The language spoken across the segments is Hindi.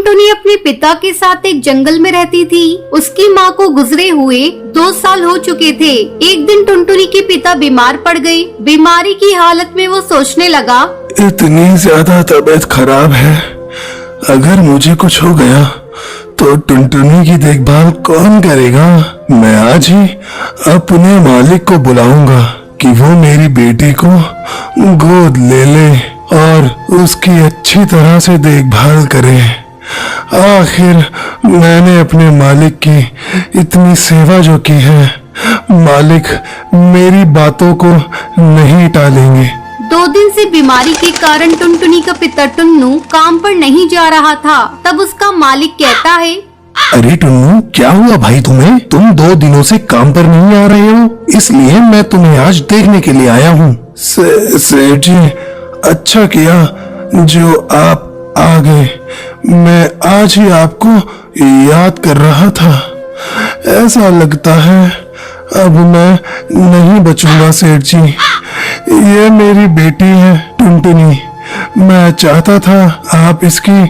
टुनटुनी अपने पिता के साथ एक जंगल में रहती थी। उसकी माँ को गुजरे हुए 2 साल हो चुके थे। एक दिन टुनटुनी के पिता बीमार पड़ गए। बीमारी की हालत में वो सोचने लगा, इतनी ज्यादा तबीयत खराब है, अगर मुझे कुछ हो गया तो टुनटुनी की देखभाल कौन करेगा। मैं आज ही अपने मालिक को बुलाऊंगा कि वो मेरी बेटी को गोद ले ले और उसकी अच्छी तरह से देखभाल करे। आखिर मैंने अपने मालिक की इतनी सेवा जो की है, मालिक मेरी बातों को नहीं टालेंगे। 2 दिन से बीमारी के कारण टुनटुनी का पिता टुन्नू काम पर नहीं जा रहा था। तब उसका मालिक कहता है, अरे टुन्नू, क्या हुआ भाई तुम्हें? तुम 2 दिनों से काम पर नहीं आ रहे हो, इसलिए मैं तुम्हें आज देखने के लिए आया हूँ। सेठ जी, अच्छा किया जो आप आ गए। मैं आज ही आपको याद कर रहा था। ऐसा लगता है अब मैं नहीं बचूंगा सेठ जी। ये मेरी बेटी है टुनटुनी। मैं चाहता था आप इसकी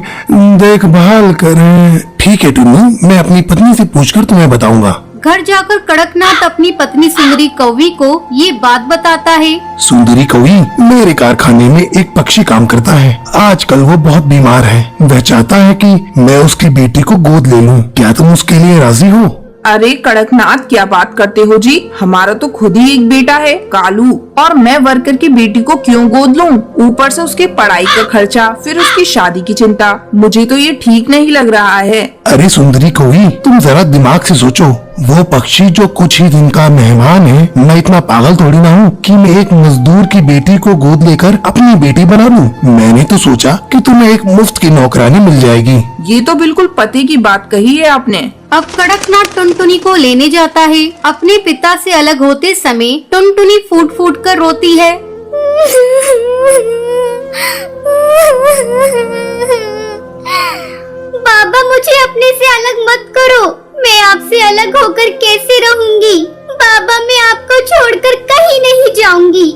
देखभाल करें। ठीक है टुन्नू, मैं अपनी पत्नी से पूछकर तुम्हें बताऊंगा। घर जाकर कड़कनाथ अपनी पत्नी सुंदरी कौवी को ये बात बताता है। सुंदरी कौवी, मेरे कारखाने में एक पक्षी काम करता है। आजकल वो बहुत बीमार है। वह चाहता है कि मैं उसकी बेटी को गोद ले लूं। क्या तुम उसके लिए राजी हो? अरे कड़कनाथ, क्या बात करते हो जी? हमारा तो खुद ही एक बेटा है कालू, और मैं वर्कर की बेटी को क्यों गोद लूं? ऊपर से उसकी पढ़ाई का खर्चा, फिर उसकी शादी की चिंता। मुझे तो ये ठीक नहीं लग रहा है। अरे सुंदरी कौवी, तुम जरा दिमाग से सोचो। वो पक्षी जो कुछ ही दिन का मेहमान है, मैं इतना पागल थोड़ी ना हूँ कि मैं एक मजदूर की बेटी को गोद लेकर अपनी बेटी बना लूं। मैंने तो सोचा कि तुम्हें एक मुफ्त की नौकरानी मिल जाएगी। ये तो बिल्कुल पते की बात कही है आपने। अब कड़कनाथ टुनटुनी को लेने जाता है। अपने पिता से अलग होते समय टुनटुनी फूट फूट कर रोती है। बाबा, मुझे अपने से अलग मत करो। मैं आपसे अलग होकर कैसे रहूंगी? बाबा, मैं आपको छोड़कर कहीं नहीं जाऊंगी।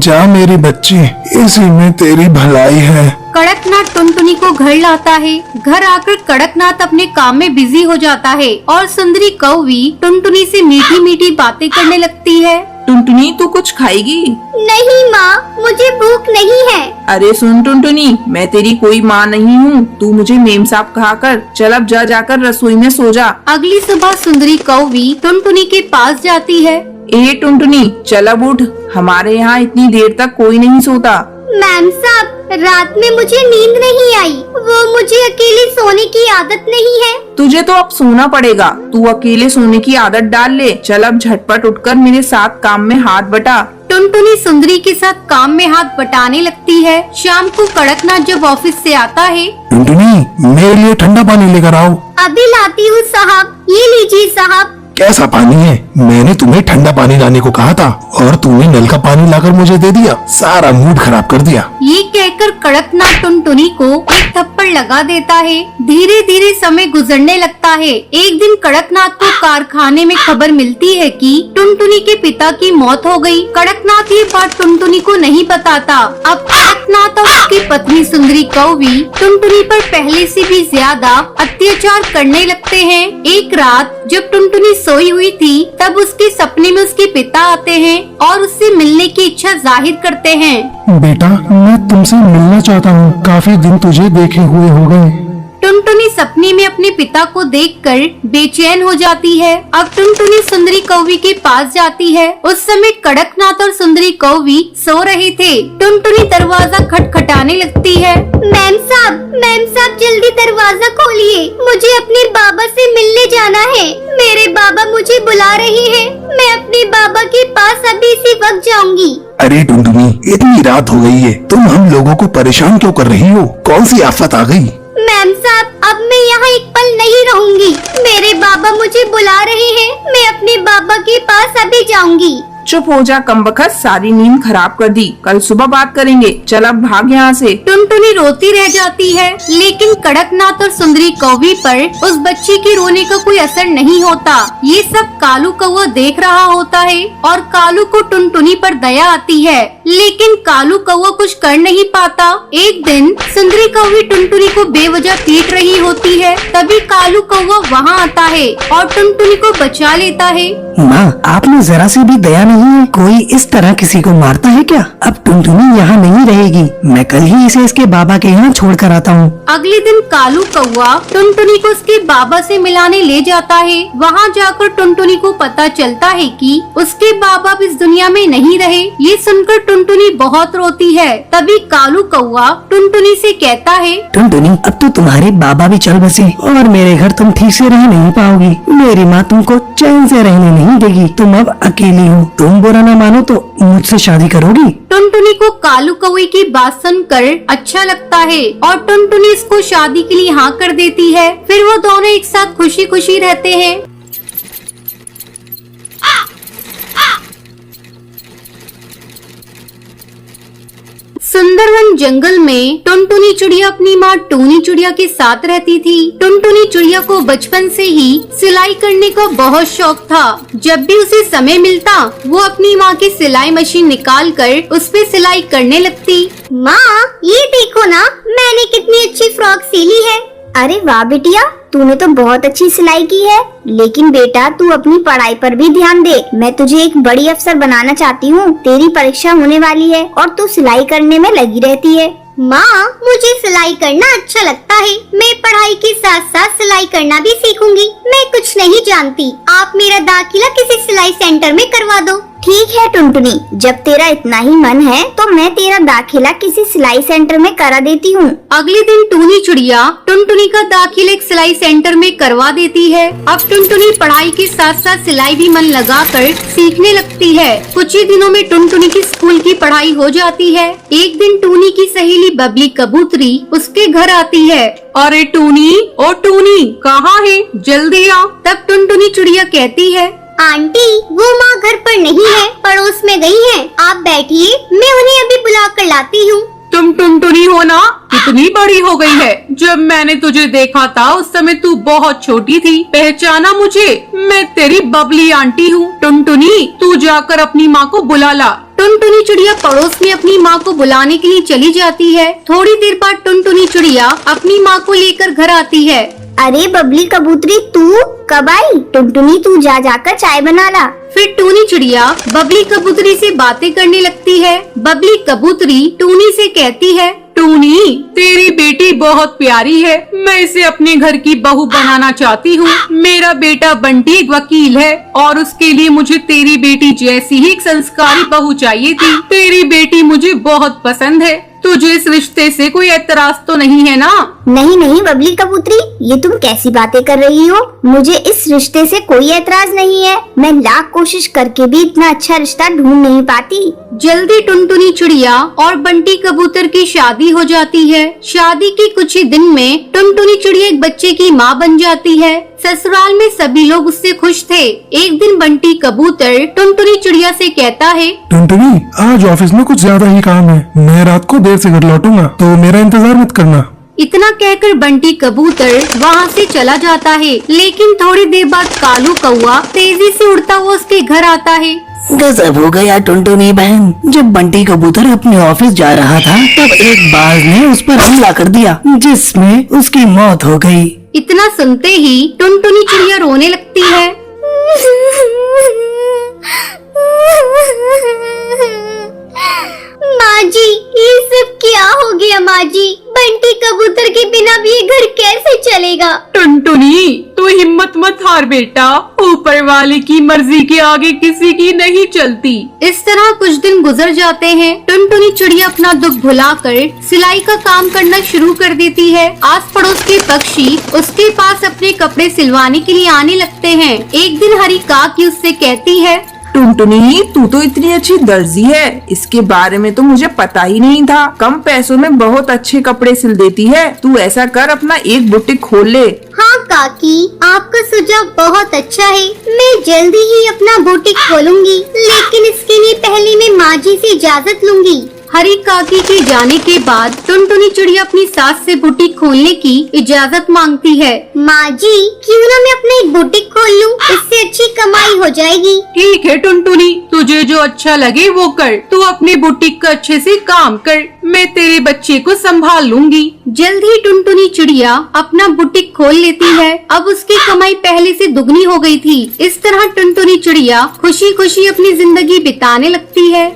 जा मेरी बच्ची, इसी में तेरी भलाई है। कड़कनाथ टुनटुनी को घर लाता है। घर आकर कड़कनाथ अपने काम में बिजी हो जाता है और सुंदरी कौवी टुनटुनी से मीठी मीठी बातें करने लगती है। टुनटुनी, तू कुछ खाएगी? नहीं माँ, मुझे भूख नहीं है। अरे सुन टुनटुनी, मैं तेरी कोई माँ नहीं हूँ। तू मुझे मेम साहब कहा कर। चल अब जा जाकर रसोई में सो जा। अगली सुबह सुंदरी कौवी टुनटुनी के पास जाती है। ए टुनटुनी, चल अब उठ। हमारे यहाँ इतनी देर तक कोई नहीं सोता। मैम साहब, रात में मुझे नींद नहीं आई। वो मुझे अकेले सोने की आदत नहीं है। तुझे तो अब सोना पड़ेगा। तू अकेले सोने की आदत डाल ले। चल अब झटपट उठकर मेरे साथ काम में हाथ बटा। टुनटुनी सुंदरी के साथ काम में हाथ बटाने लगती है। शाम को कड़कनाथ जब ऑफिस से आता है, टुनटुनी, मेरे लिए ठंडा पानी लेकर आओ। अभी लाती हूँ साहब। ये लीजिए साहब। कैसा पानी है? मैंने तुम्हें ठंडा पानी लाने को कहा था और तुमने नल का पानी लाकर मुझे दे दिया। सारा मूड खराब कर दिया। ये कहकर कड़कनाथ टुनटुनी को एक थप्पड़ लगा देता है। धीरे धीरे समय गुजरने लगता है। एक दिन कड़कनाथ को कारखाने में खबर मिलती है कि टुनटुनी के पिता की मौत हो गई। कड़कनाथ ये बात टुनटुनी को नहीं बताता। अब कड़कनाथ और उसकी पत्नी सुंदरी कौवी टुनटुनी पर पहले से भी ज्यादा अत्याचार करने लगते हैं। एक रात जब टुनटुनी सोई हुई थी, तब उसके सपने में उसके पिता आते हैं और उससे मिलने की इच्छा जाहिर करते हैं। बेटा, मैं तुमसे मिलना चाहता हूँ। काफी दिन तुझे देखे हुए हो गए। टुनटुनी सपने में अपने पिता को देखकर बेचैन हो जाती है। अब टुनटुनी सुंदरी कौवी के पास जाती है। उस समय कड़कनाथ और सुंदरी कौवी सो रहे थे। टुनटुनी दरवाजा खटखटाने लगती है। मैम साहब, जल्दी दरवाजा खोलिए। मुझे अपने बाबा से मिलने जाना है। मेरे बाबा मुझे बुला रहे हैं। मैं अपने बाबा के पास अभी इसी वक्त जाऊंगी। अरे टुनटुनी, इतनी रात हो गई है, तुम हम लोगों को परेशान क्यों कर रही हो? कौन सी आफत आ गई? मैम साहब, अब मैं यहाँ एक पल नहीं रहूंगी। मेरे बाबा मुझे बुला रहे हैं। मैं अपने बाबा के पास अभी जाऊंगी। चुप हो जा कमबख्त, सारी नींद खराब कर दी। कल सुबह बात करेंगे, चल अब भाग यहाँ से। टुनटुनी रोती रह जाती है, लेकिन कड़कनाथ और सुंदरी कौवी पर उस बच्ची के रोने का कोई असर नहीं होता। ये सब कालू कौवा देख रहा होता है और कालू को टुनटुनी पर दया आती है, लेकिन कालू कौवा कुछ कर नहीं पाता। एक दिन सुंदरी कौवी टुनटुनी को बेवजह पीट रही होती है, तभी कालू कौवा वहाँ आता है और टुनटुनी को बचा लेता है। माँ, आप में जरा सी भी दया नहीं है? कोई इस तरह किसी को मारता है क्या? अब टुनटुनी यहाँ नहीं रहेगी, मैं कल ही इसे इसके बाबा के यहाँ छोड़ कर आता हूँ। अगले दिन कालू कौवा टुनटुनी को उसके बाबा से मिलाने ले जाता है। वहाँ जाकर टुनटुनी को पता चलता है कि उसके बाबा अब इस दुनिया में नहीं रहे। ये सुनकर टुनटुनी बहुत रोती है। तभी कालू कौवा टुनटुनी से कहता है, टुनटुनी, अब तो तुम्हारे बाबा भी चल बसे और मेरे घर तुम ठीक से रह नहीं पाओगी। मेरी माँ तुमको चैन से रहने नहीं देगी। तुम अब अकेली हो। तुम बुरा न मानो तो मुझसे शादी करोगी? टुनटुनी को कालू कौवे की बात सुनकर अच्छा लगता है और टुनटुनी इसको शादी के लिए हाँ कर देती है। फिर वो दोनों एक साथ खुशी खुशी रहते हैं। सुंदरवन जंगल में टुनटुनी चिड़िया अपनी माँ टूनी चिड़िया के साथ रहती थी। टुनटुनी चिड़िया को बचपन से ही सिलाई करने का बहुत शौक था। जब भी उसे समय मिलता वो अपनी माँ की सिलाई मशीन निकाल कर उस पे सिलाई करने लगती। माँ, ये देखो ना, मैंने कितनी अच्छी फ्रॉक सिली है। अरे वाह बिटिया, तूने तो बहुत अच्छी सिलाई की है। लेकिन बेटा, तू अपनी पढ़ाई पर भी ध्यान दे। मैं तुझे एक बड़ी अफसर बनाना चाहती हूँ। तेरी परीक्षा होने वाली है और तू सिलाई करने में लगी रहती है। माँ, मुझे सिलाई करना अच्छा लगता है। मैं पढ़ाई के साथ साथ सिलाई करना भी सीखूंगी। मैं कुछ नहीं जानती। आप मेरा दाखिला किसी सिलाई सेंटर में करवा दो। ठीक है टुनटुनी, जब तेरा इतना ही मन है तो मैं तेरा दाखिला किसी सिलाई सेंटर में करा देती हूँ। अगले दिन टूनी चिड़िया टुनटुनी का दाखिला एक सिलाई सेंटर में करवा देती है। अब टुनटुनी पढ़ाई के साथ साथ सिलाई भी मन लगाकर सीखने लगती है। कुछ ही दिनों में टुनटुनी की स्कूल की पढ़ाई हो जाती है। एक दिन टूनी की सहेली बबली कबूतरी उसके घर आती है। अरे टूनी, ओ टूनी, कहाँ है? जल्दी आ। तब टुनटुनी चिड़िया कहती है, आंटी, वो माँ घर पर नहीं है, पड़ोस में गई है। आप बैठिए, मैं उन्हें अभी बुला कर लाती हूँ। तुम टुनटुनी हो ना? कितनी बड़ी हो गई है। जब मैंने तुझे देखा था उस समय तू बहुत छोटी थी। पहचाना मुझे? मैं तेरी बबली आंटी हूँ। टुनटुनी, तू जाकर अपनी माँ को बुला ला। टुनटुनी चिड़िया पड़ोस में अपनी माँ को बुलाने के लिए चली जाती है। थोड़ी देर बाद टुनटुनी चिड़िया अपनी माँ को लेकर घर आती है। अरे बबली कबूतरी, तू कब आई? टुनटुनी, तू जाकर चाय बना ला। फिर टूनी चिड़िया बबली कबूतरी से बातें करने लगती है। बबली कबूतरी टूनी से कहती है, टूनी, तेरी बेटी बहुत प्यारी है। मैं इसे अपने घर की बहू बनाना चाहती हूँ। मेरा बेटा बंटी एक वकील है और उसके लिए मुझे तेरी बेटी जैसी ही एक संस्कारी बहू चाहिए थी। तेरी बेटी मुझे बहुत पसंद है। तुझे इस रिश्ते से कोई एतराज तो नहीं है ना? नहीं नहीं बबली कबूतरी, ये तुम कैसी बातें कर रही हो? मुझे इस रिश्ते से कोई एतराज नहीं है। मैं लाख कोशिश करके भी इतना अच्छा रिश्ता ढूंढ नहीं पाती। जल्दी टुनटुनी चिड़िया और बंटी कबूतर की शादी हो जाती है। शादी के कुछ ही दिन में टुनटुनी चिड़िया एक बच्चे की माँ बन जाती है। ससुराल में सभी लोग उससे खुश थे। एक दिन बंटी कबूतर टुनटुनी चिड़िया से कहता है, टुनटुनी, आज ऑफिस में कुछ ज्यादा ही काम है। मैं रात को देर से घर लौटूंगा, तो मेरा इंतजार मत करना। इतना कहकर बंटी कबूतर वहाँ से चला जाता है। लेकिन थोड़ी देर बाद कालू कौवा तेजी से उड़ता हुआ उसके घर आता है। गजब हो गया टुनटुनी बहन। जब बंटी कबूतर अपने ऑफिस जा रहा था तब एक बाज ने उस पर हमला कर दिया, जिसमें उसकी मौत हो गई। इतना सुनते ही टुनटुनी चिड़िया रोने लगती है। माँ जी, ये सब क्या हो गया? माँ जी, बंटी कबूतर के बिना भी ये घर कैसे चलेगा? टुनटुनी, तू हिम्मत मत हार बेटा। ऊपर वाले की मर्जी के आगे किसी की नहीं चलती। इस तरह कुछ दिन गुजर जाते हैं। टुनटुनी चिड़िया अपना दुख भुलाकर सिलाई का काम करना शुरू कर देती है। आस पड़ोस के पक्षी उसके पास अपने कपड़े सिलवाने के लिए आने लगते हैं। एक दिन हरी काकी उससे कहती है, टुनटुनी, तू तो इतनी अच्छी दर्जी है, इसके बारे में तो मुझे पता ही नहीं था। कम पैसों में बहुत अच्छे कपड़े सिल देती है। तू ऐसा कर, अपना एक बुटीक खोल ले। हाँ काकी, आपका सुझाव बहुत अच्छा है। मैं जल्दी ही अपना बुटीक खोलूंगी, लेकिन इसके लिए पहले मैं माँ जी से इजाजत लूंगी। हरी काकी के जाने के बाद टुनटुनी चिड़िया अपनी सास से बुटीक खोलने की इजाजत मांगती है। माँ जी, क्यों ना मैं अपना एक बुटीक खोल लूं, इससे अच्छी कमाई हो जाएगी। ठीक है टुनटुनी, तुझे जो अच्छा लगे वो कर। तू अपनी बुटीक का अच्छे से काम कर, मैं तेरे बच्चे को संभाल लूंगी। जल्द ही टुनटुनी चिड़िया अपना बुटीक खोल लेती है। अब उसकी कमाई पहले से दुगनी हो गई थी। इस तरह टुनटुनी चिड़िया खुशी खुशी अपनी जिंदगी बिताने लगती है।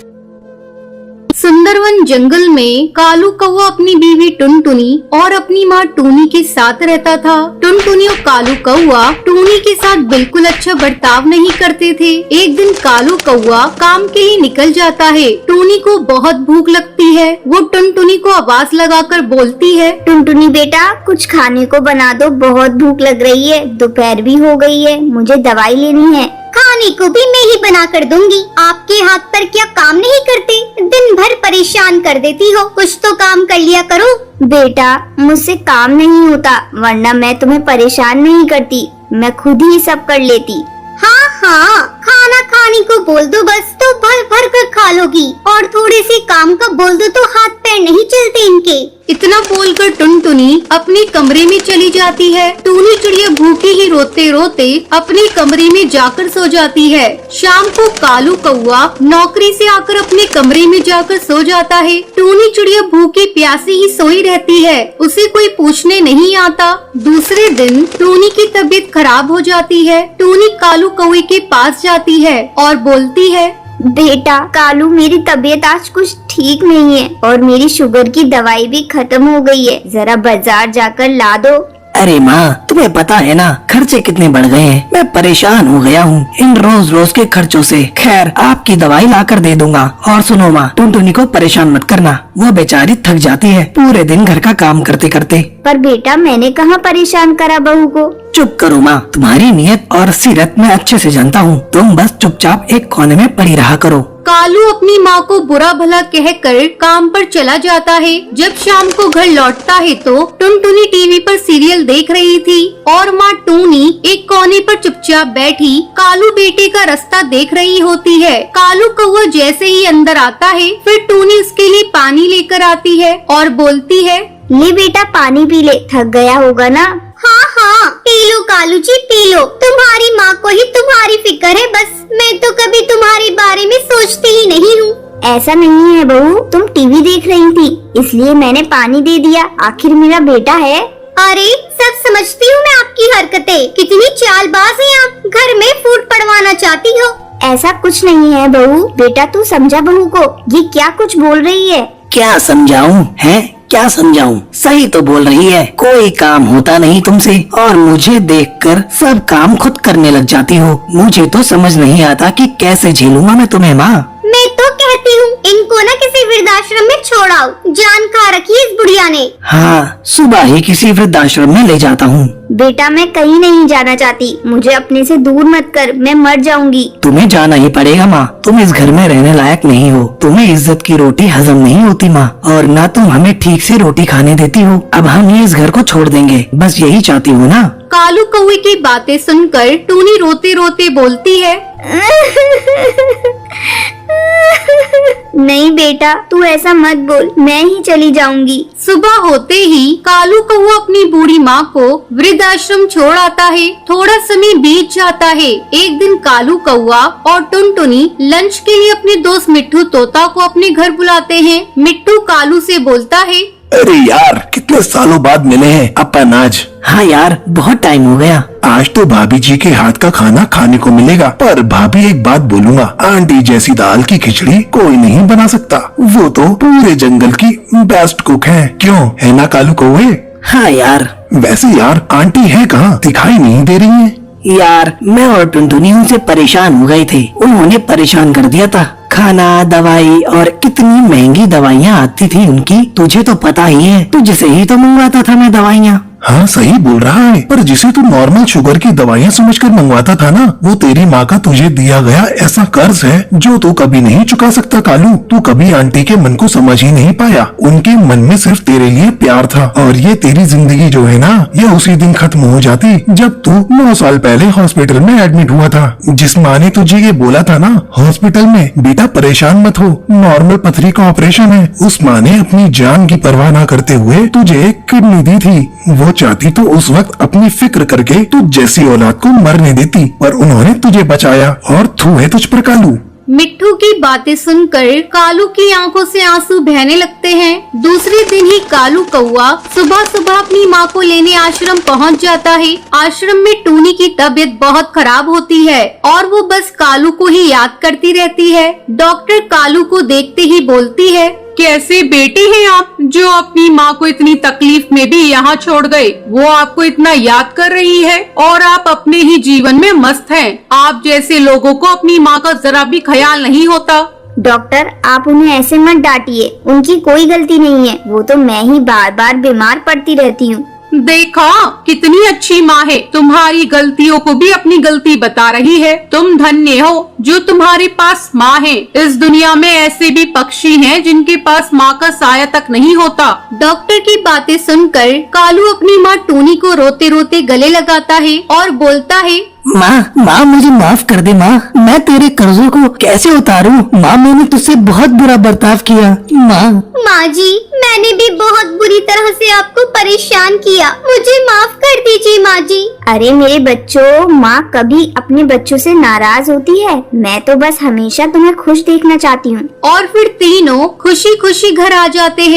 सुंदरवन जंगल में कालू कौवा अपनी बीवी टुनटुनी और अपनी माँ टूनी के साथ रहता था। टुनटुनी और कालू कौवा टूनी के साथ बिल्कुल अच्छा बर्ताव नहीं करते थे। एक दिन कालू कौवा काम के लिए निकल जाता है। टूनी को बहुत भूख लगती है। वो टुनटुनी को आवाज लगाकर बोलती है, टुनटुनी बेटा, कुछ खाने को बना दो, बहुत भूख लग रही है। दोपहर भी हो गई है, मुझे दवाई लेनी है। खाने को भी मैं ही बना कर दूंगी। आपके हाथ पर क्या काम नहीं करते? दिन भर परेशान कर देती हो, कुछ तो काम कर लिया करो। बेटा, मुझसे काम नहीं होता, वरना मैं तुम्हें परेशान नहीं करती, मैं खुद ही सब कर लेती। हाँ हाँ, खाना खाने को बोल दो बस, तो भर भर कर खा लोगी। और थोड़े से काम का बोल दो तो हाथ पैर नहीं चलते इनके। इतना बोलकर टुनटुनी अपने कमरे में चली जाती है। टूनी चिड़िया भूखी ही रोते रोते अपने कमरे में जाकर सो जाती है। शाम को कालू कौवा नौकरी से आकर अपने कमरे में जाकर सो जाता है। टूनी चिड़िया भूखी प्यासी ही सोई रहती है, उसे कोई पूछने नहीं आता। दूसरे दिन टूनी की तबीयत खराब हो जाती है। टूनी कालू कौवे के पास जाती है और बोलती है, बेटा कालू, मेरी तबीयत आज कुछ ठीक नहीं है और मेरी शुगर की दवाई भी खत्म हो गई है, जरा बाजार जाकर ला दो। अरे माँ, तुम्हें पता है ना खर्चे कितने बढ़ गए हैं। मैं परेशान हो गया हूँ इन रोज रोज के खर्चों से। खैर, आपकी दवाई ला कर दे दूंगा। और सुनो माँ, टुनटुनी को परेशान मत करना, वो बेचारी थक जाती है पूरे दिन घर का काम करते करते। पर बेटा, मैंने कहाँ परेशान करा बहू को। चुप करो माँ, तुम्हारी नीयत और सीरत मैं अच्छे से जानता हूँ। तुम बस चुपचाप एक कोने में पड़ी रहा करो। कालू अपनी माँ को बुरा भला कहकर काम पर चला जाता है। जब शाम को घर लौटता है तो टुनटुनी टीवी पर सीरियल देख रही थी और माँ टूनी एक कोने पर चुपचाप बैठी कालू बेटे का रास्ता देख रही होती है। कालू कौवा जैसे ही अंदर आता है, फिर टूनी उसके लिए पानी लेकर आती है और बोलती है, ले बेटा, पानी पी ले, थक गया होगा ना। हाँ हाँ, P low Kalu ji, P low. तुम्हारी माँ को ही तुम्हारी फिक्र है बस, मैं तो कभी तुम्हारे बारे में सोचती ही नहीं हूँ। ऐसा नहीं है बहू, तुम टीवी देख रही थी इसलिए मैंने पानी दे दिया, आखिर मेरा बेटा है। अरे सब समझती हूँ मैं आपकी हरकतें, कितनी चालबाज हैं आप, घर में फूट पड़वाना चाहती हो। ऐसा कुछ नहीं है बहू, बेटा तू समझा बहू को, ये क्या कुछ बोल रही है। क्या समझाऊं है, क्या समझाऊं? सही तो बोल रही है, कोई काम होता नहीं तुमसे और मुझे देखकर सब काम खुद करने लग जाती हो। मुझे तो समझ नहीं आता कि कैसे झेलूंगा मैं तुम्हें माँ। मैं तो कहती हूँ इनको ना किसी वृद्धाश्रम में छोड़ाओ, जान खा रखी है इस बुढ़िया ने। हाँ, सुबह ही किसी वृद्धाश्रम में ले जाता हूँ। बेटा मैं कहीं नहीं जाना चाहती, मुझे अपने से दूर मत कर, मैं मर जाऊंगी। तुम्हें जाना ही पड़ेगा माँ, तुम इस घर में रहने लायक नहीं हो। तुम्हें इज्जत की रोटी हजम नहीं होती माँ, और न तुम हमें ठीक से रोटी खाने देती हो। अब हम ये इस घर को छोड़ देंगे, बस यही चाहती हूँ ना। कालू कौवे की बातें सुनकर टूनी रोते रोते बोलती है, नहीं बेटा, तू ऐसा मत बोल, मैं ही चली जाऊंगी। सुबह होते ही कालू कौवा अपनी बूढ़ी माँ को वृद्धाश्रम छोड़ आता है। थोड़ा समय बीत जाता है। एक दिन कालू कौवा और टुनटुनी लंच के लिए अपने दोस्त मिट्ठू तोता को अपने घर बुलाते हैं। मिट्ठू कालू से बोलता है, अरे यार, कितने सालों बाद मिले हैं अपन आज। हाँ यार, बहुत टाइम हो गया। आज तो भाभी जी के हाथ का खाना खाने को मिलेगा, पर भाभी एक बात बोलूंगा, आंटी जैसी दाल की खिचड़ी कोई नहीं बना सकता। वो तो पूरे जंगल की बेस्ट कुक है, क्यों है ना कालू कौवे? हाँ यार। वैसे यार आंटी है कहाँ, दिखाई नहीं दे रही है। यार, मैं और टुनटुनी उनसे परेशान हो गए थे, उन्होंने परेशान कर दिया था। खाना, दवाई और कितनी महंगी दवाइयाँ आती थी उनकी, तुझे तो पता ही है, तुझसे ही तो मंगवाता था मैं दवाइयाँ। हाँ सही बोल रहा है, पर जिसे तू नॉर्मल शुगर की दवाइयाँ समझकर मंगवाता था ना, वो तेरी माँ का तुझे दिया गया ऐसा कर्ज है जो तू कभी नहीं चुका सकता कालू। तू कभी आंटी के मन को समझ ही नहीं पाया। उनके मन में सिर्फ तेरे लिए प्यार था, और ये तेरी जिंदगी जो है ना, ये उसी दिन खत्म हो जाती जब तू 9 साल पहले हॉस्पिटल में एडमिट हुआ था। जिस माँ ने तुझे ये बोला था ना हॉस्पिटल में, बेटा परेशान मत हो, नॉर्मल पथरी का ऑपरेशन है, उस माँ ने अपनी जान की परवाह न करते हुए तुझे एक किडनी दी थी। वो चाहती तो उस वक्त अपनी फिक्र करके तू जैसी औलाद को मरने देती, पर उन्होंने तुझे बचाया और थू है तुझ पर कालू। मिट्ठू की बातें सुनकर कालू की आंखों से आंसू बहने लगते हैं। दूसरे दिन ही कालू कौआ सुबह सुबह अपनी माँ को लेने आश्रम पहुँच जाता है। आश्रम में टूनी की तबीयत बहुत खराब होती है और वो बस कालू को ही याद करती रहती है। डॉक्टर कालू को देखते ही बोलती है, कैसे बेटे हैं आप जो अपनी माँ को इतनी तकलीफ में भी यहाँ छोड़ गए। वो आपको इतना याद कर रही है और आप अपने ही जीवन में मस्त हैं। आप जैसे लोगों को अपनी माँ का जरा भी ख्याल नहीं होता। डॉक्टर आप उन्हें ऐसे मत डांटिए, उनकी कोई गलती नहीं है, वो तो मैं ही बार बार बीमार पड़ती रहती हूँ। देखा कितनी अच्छी माँ है, तुम्हारी गलतियों को भी अपनी गलती बता रही है। तुम धन्य हो जो तुम्हारे पास माँ है। इस दुनिया में ऐसे भी पक्षी हैं जिनके पास माँ का साया तक नहीं होता। डॉक्टर की बातें सुनकर कालू अपनी माँ टूनी को रोते रोते गले लगाता है और बोलता है, माँ मुझे माफ कर दे माँ, मैं तेरे कर्जों को कैसे उतारूं? माँ मैंने तुझसे बहुत बुरा बर्ताव किया। माँ जी मैंने भी बहुत बुरी तरह से आपको परेशान किया, मुझे माफ कर दीजिए माँ जी। अरे मेरे बच्चों, माँ कभी अपने बच्चों से नाराज होती है? मैं तो बस हमेशा तुम्हें खुश देखना चाहती हूँ। और फिर तीनों खुशी खुशी घर आ जाते हैं।